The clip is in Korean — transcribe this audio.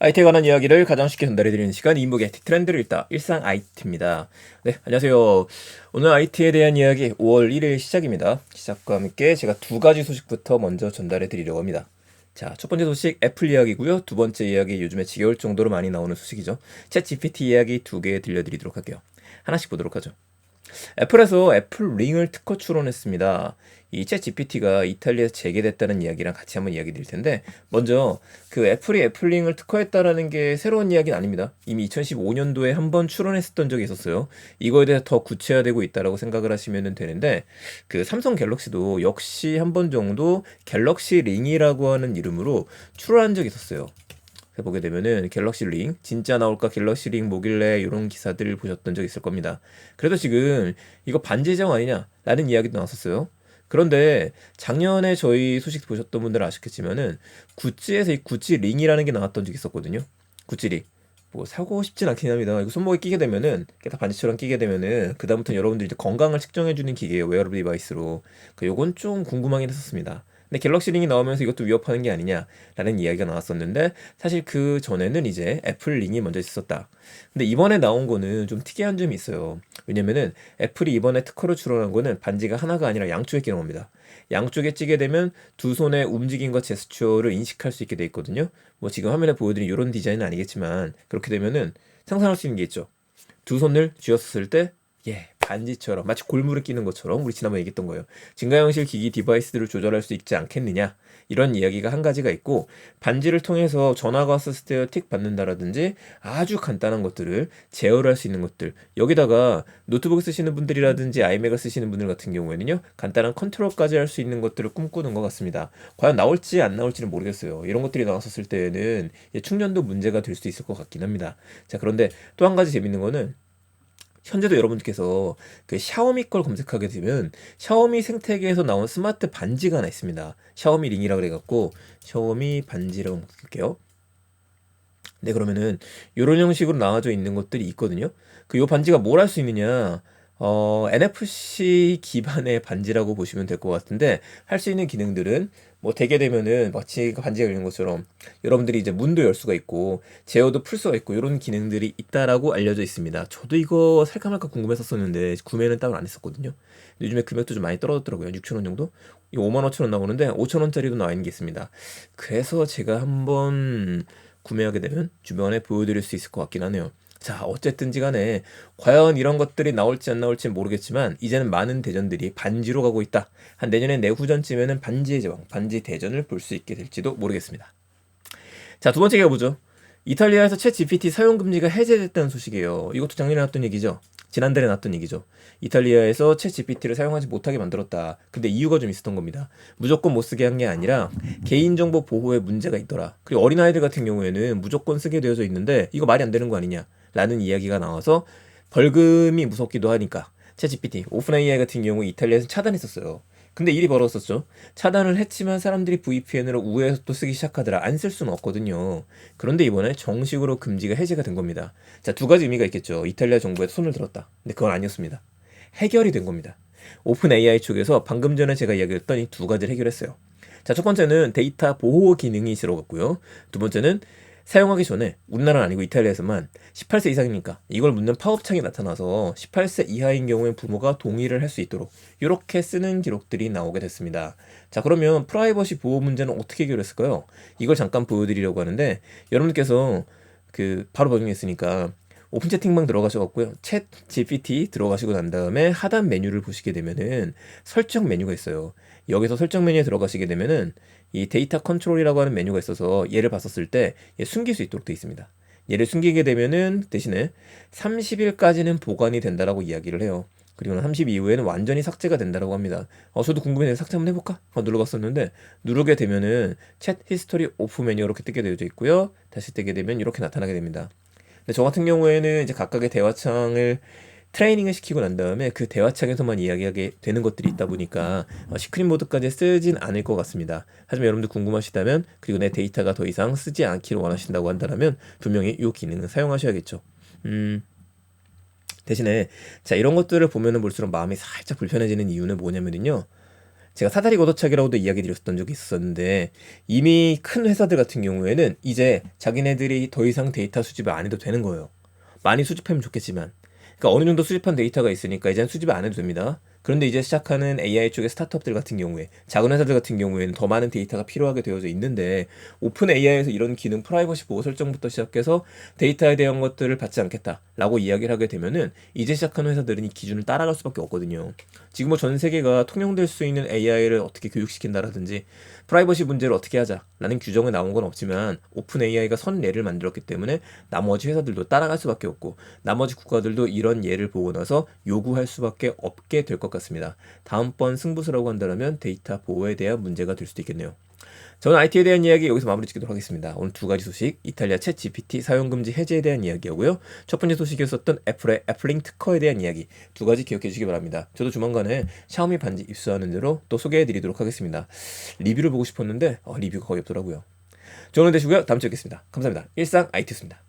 IT에 관한 이야기를 가장 쉽게 전달해드리는 시간 인목의 IT 트렌드를 읽다 일상 IT입니다. 네, 안녕하세요. 오늘 IT에 대한 이야기 5월 1일 시작입니다. 시작과 함께 제가 두 가지 소식부터 먼저 전달해드리려고 합니다. 자, 첫 번째 소식 애플 이야기고요. 두 번째 이야기 요즘에 지겨울 정도로 많이 나오는 소식이죠. 챗 GPT 이야기 두 개 들려드리도록 할게요. 하나씩 보도록 하죠. 애플에서 애플 링을 특허 출원했습니다. 이 챗 GPT가 이탈리아에서 재개됐다는 이야기랑 같이 한번 이야기 드릴 텐데, 먼저 그 애플이 애플 링을 특허했다라는 게 새로운 이야기는 아닙니다. 이미 2015년도에 한번 출원했었던 적이 있었어요. 이거에 대해서 더 구체화되고 있다라고 생각을 하시면 되는데, 그 삼성 갤럭시도 역시 한 번 정도 갤럭시 링이라고 하는 이름으로 출원한 적이 있었어요. 보게 되면은 갤럭시 링 진짜 나올까 갤럭시 링 뭐길래 이런 기사들을 보셨던 적 있을 겁니다. 그래도 지금 이거 반지 제정 아니냐라는 이야기도 나왔었어요. 그런데 작년에 저희 소식 보셨던 분들은 아시겠지만은 구찌에서 이 구찌 링이라는 게 나왔던 적이 있었거든요. 구찌 링. 뭐 사고 싶진 않긴 합니다. 이거 손목에 끼게 되면은 다 반지처럼 끼게 되면은 그 다음부터 여러분들이 이제 건강을 측정해주는 기계예요. 웨어러블 디바이스로. 요건 좀 궁금하긴 했었습니다. 근데 갤럭시 링이 나오면서 이것도 위협하는 게 아니냐라는 이야기가 나왔었는데 사실 그 전에는 이제 애플 링이 먼저 있었다. 근데 이번에 나온 거는 좀 특이한 점이 있어요. 왜냐면은 애플이 이번에 특허로 출원한 거는 반지가 하나가 아니라 양쪽에 끼는 겁니다. 양쪽에 찌게 되면 두 손의 움직임과 제스처를 인식할 수 있게 돼 있거든요. 뭐 지금 화면에 보여드린 이런 디자인은 아니겠지만 그렇게 되면은 상상할 수 있는 게 있죠. 두 손을 쥐었을 때 반지처럼 마치 골무를 끼는 것처럼 우리 지난번에 얘기했던 거예요. 증가형식 기기 디바이스들을 조절할 수 있지 않겠느냐 이런 이야기가 한 가지가 있고 반지를 통해서 전화가 왔을 때 틱 받는다라든지 아주 간단한 것들을 제어를 할 수 있는 것들 여기다가 노트북 쓰시는 분들이라든지 아이맥을 쓰시는 분들 같은 경우에는요 간단한 컨트롤까지 할 수 있는 것들을 꿈꾸는 것 같습니다. 과연 나올지 안 나올지는 모르겠어요. 이런 것들이 나왔었을 때는 충전도 문제가 될 수도 있을 것 같긴 합니다. 자, 그런데 또 한 가지 재밌는 거는 현재도 여러분들께서 그 샤오미 걸 검색하게 되면 샤오미 생태계에서 나온 스마트 반지가 하나 있습니다. 샤오미 링이라 그래갖고 샤오미 반지라고 볼게요. 네, 그러면은 이런 형식으로 나와져 있는 것들이 있거든요. 요 반지가 뭘 할 수 있느냐? NFC 기반의 반지라고 보시면 될 것 같은데 할 수 있는 기능들은 뭐 되게 되면은 마치 그 반지가 열린 것처럼 여러분들이 이제 문도 열 수가 있고 제어도 풀 수가 있고 이런 기능들이 있다라고 알려져 있습니다. 저도 이거 살까 말까 궁금했었었는데 구매는 따로 안 했었거든요. 요즘에 금액도 좀 많이 떨어졌더라고요. 6천 원 정도? 이거 5만 5천 원 나오는데 5천 원짜리도 나와 있는 게 있습니다. 그래서 제가 한번 구매하게 되면 주변에 보여드릴 수 있을 것 같긴 하네요. 자, 어쨌든지 간에 과연 이런 것들이 나올지 안 나올지 모르겠지만 이제는 많은 대전들이 반지로 가고 있다. 한 내년에 내후전쯤에는 반지의 제왕, 반지 대전을 볼 수 있게 될지도 모르겠습니다. 자, 두 번째 가보죠. 이탈리아에서 챗 GPT 사용 금지가 해제됐다는 소식이에요. 이것도 작년에 나왔던 얘기죠. 지난달에 나왔던 얘기죠. 이탈리아에서 챗 GPT를 사용하지 못하게 만들었다. 근데 이유가 좀 있었던 겁니다. 무조건 못 쓰게 한 게 아니라 개인정보 보호에 문제가 있더라. 그리고 어린아이들 같은 경우에는 무조건 쓰게 되어져 있는데 이거 말이 안 되는 거 아니냐 라는 이야기가 나와서 벌금이 무섭기도 하니까 챗 GPT, 오픈 AI 같은 경우 이탈리아에서 차단했었어요. 근데 일이 벌어졌었죠. 차단을 했지만 사람들이 VPN으로 우회해서 또 쓰기 시작하더라. 안 쓸 수는 없거든요. 그런데 이번에 정식으로 금지가 해제가 된 겁니다. 자, 두 가지 의미가 있겠죠. 이탈리아 정부에 손을 들었다. 근데 그건 아니었습니다. 해결이 된 겁니다. 오픈 AI 쪽에서 방금 전에 제가 이야기했던 이 두 가지를 해결했어요. 자, 첫 번째는 데이터 보호 기능이 들어갔고요. 두 번째는 사용하기 전에 우리나라는 아니고 이탈리아에서만 18세 이상이니까 이걸 묻는 팝업창이 나타나서 18세 이하인 경우에 부모가 동의를 할 수 있도록 이렇게 쓰는 기록들이 나오게 됐습니다. 자, 그러면 프라이버시 보호 문제는 어떻게 해결했을까요? 이걸 잠깐 보여드리려고 하는데 여러분께서 바로 적용했으니까 오픈 채팅방 들어가셔갖고요. 챗 GPT 들어가시고 난 다음에 하단 메뉴를 보시게 되면은 설정 메뉴가 있어요. 여기서 설정 메뉴에 들어가시게 되면은 이 데이터 컨트롤이라고 하는 메뉴가 있어서 얘를 봤었을 때 얘 숨길 수 있도록 되어 있습니다. 얘를 숨기게 되면은 대신에 30일까지는 보관이 된다라고 이야기를 해요. 그리고 30 이후에는 완전히 삭제가 된다라고 합니다. 저도 궁금해서 삭제 한번 해볼까? 눌러봤었는데 누르게 되면은 챗 히스토리 오프 메뉴 이렇게 뜨게 되어 있고요. 다시 뜨게 되면 이렇게 나타나게 됩니다. 근데 저 같은 경우에는 이제 각각의 대화창을 트레이닝을 시키고 난 다음에 그 대화창에서만 이야기하게 되는 것들이 있다 보니까 시크릿 모드까지 쓰진 않을 것 같습니다. 하지만 여러분들 궁금하시다면 그리고 내 데이터가 더 이상 쓰지 않기를 원하신다고 한다면 분명히 이 기능을 사용하셔야겠죠. 대신에 자 이런 것들을 보면은 볼수록 마음이 살짝 불편해지는 이유는 뭐냐면요. 제가 사다리 걷어차기라고도 이야기 드렸었던 적이 있었는데 이미 큰 회사들 같은 경우에는 이제 자기네들이 더 이상 데이터 수집을 안 해도 되는 거예요. 많이 수집하면 좋겠지만 그러니까 어느 정도 수집한 데이터가 있으니까 이제는 수집을 안 해도 됩니다. 그런데 이제 시작하는 AI 쪽의 스타트업들 같은 경우에 작은 회사들 같은 경우에는 더 많은 데이터가 필요하게 되어져 있는데 오픈 AI에서 이런 기능 프라이버시 보호 설정부터 시작해서 데이터에 대한 것들을 받지 않겠다라고 이야기를 하게 되면은 이제 시작하는 회사들은 이 기준을 따라갈 수밖에 없거든요. 지금 뭐 전 세계가 통용될 수 있는 AI를 어떻게 교육시킨다라든지 프라이버시 문제를 어떻게 하자라는 규정이 나온 건 없지만 오픈 AI가 선 예를 만들었기 때문에 나머지 회사들도 따라갈 수밖에 없고 나머지 국가들도 이런 예를 보고 나서 요구할 수밖에 없게 될 것 같습니다. 다음번 승부수라고 한다면 데이터 보호에 대한 문제가 될 수도 있겠네요. 저는 IT에 대한 이야기 여기서 마무리 짓도록 하겠습니다. 오늘 두 가지 소식, 이탈리아 챗 GPT 사용금지 해제에 대한 이야기하고요. 첫 번째 소식이었었던 애플의 애플링 특허에 대한 이야기 두 가지 기억해 주시기 바랍니다. 저도 조만간에 샤오미 반지 입수하는 대로 또 소개해 드리도록 하겠습니다. 리뷰를 보고 싶었는데 리뷰가 거의 없더라고요. 좋은 하루 되시고요. 다음 주에 뵙겠습니다. 감사합니다. 일상 IT였습니다.